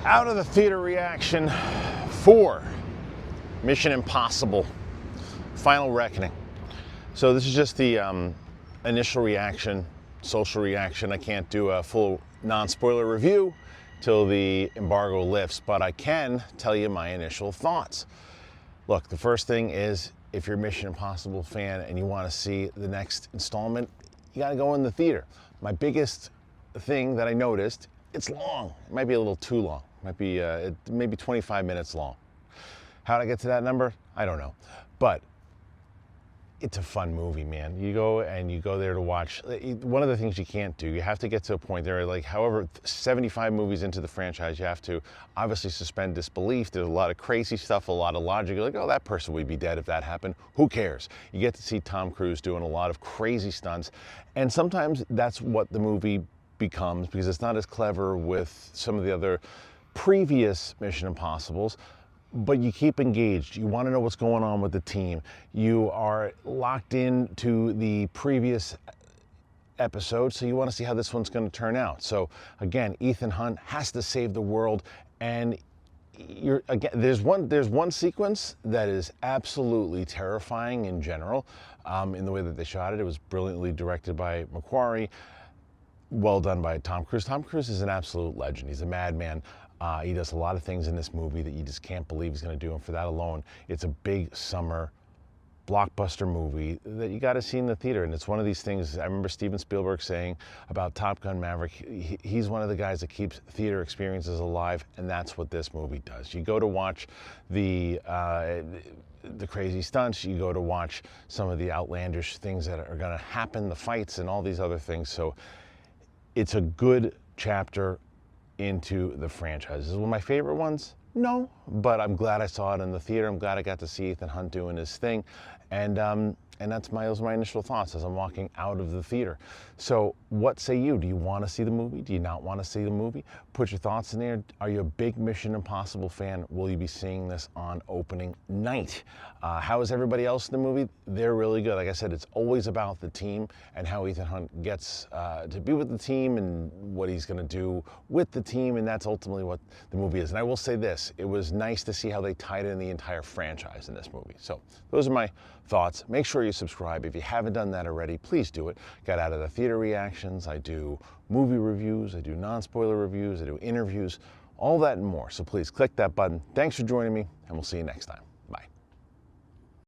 Out of the theater reaction for Mission Impossible Final Reckoning. So this is just the initial reaction, social reaction. I can't do a full non-spoiler review till the embargo lifts, but I can tell you my initial thoughts. Look, the first thing is, if you're a Mission Impossible fan and you want to see the next installment, you got to go in the theater. My biggest thing that I noticed, it's long. It might be a little too long. It might be maybe 25 minutes long. How did I get to that number? I don't know. But it's a fun movie, man. You go there to watch. One of the things you can't do, you have to get to a point there, like however 75 movies into the franchise, you have to obviously suspend disbelief. There's a lot of crazy stuff, a lot of logic. You're like, oh, that person would be dead if that happened. Who cares? You get to see Tom Cruise doing a lot of crazy stunts. And sometimes that's what the movie becomes, because it's not as clever with some of the other previous Mission Impossibles. But you keep engaged. You want to know what's going on with the team. You are locked into the previous episode, so you want to see how this one's going to turn out. So again, Ethan Hunt has to save the world, and there's one sequence that is absolutely terrifying in general. In the way that they shot it, it was brilliantly directed by McQuarrie. Well done by Tom Cruise. Tom Cruise is an absolute legend. He's a madman. He does a lot of things in this movie that you just can't believe he's going to do, and for that alone, it's a big summer blockbuster movie that you got to see in the theater. And it's one of these things, I remember Steven Spielberg saying about Top Gun Maverick, he's one of the guys that keeps theater experiences alive, and that's what this movie does. You go to watch the crazy stunts, you go to watch some of the outlandish things that are going to happen, the fights and all these other things. So it's a good chapter into the franchise. Is it one of my favorite ones? No, but I'm glad I saw it in the theater. I'm glad I got to see Ethan Hunt doing his thing, and those are my initial thoughts as I'm walking out of the theater. So what say you? Do you want to see the movie? Do you not want to see the movie? Put your thoughts in there. Are you a big Mission Impossible fan? Will you be seeing this on opening night? How is everybody else in the movie? They're really good. Like I said, it's always about the team and how Ethan Hunt gets to be with the team and what he's going to do with the team, and that's ultimately what the movie is. And I will say this, it was nice to see how they tied in the entire franchise in this movie. So those are my thoughts. Make sure you subscribe. If you haven't done that already, please do it. Got Out of the Theater reactions. I do movie reviews. I do non-spoiler reviews. I do interviews, all that and more. So please click that button. Thanks for joining me, and we'll see you next time.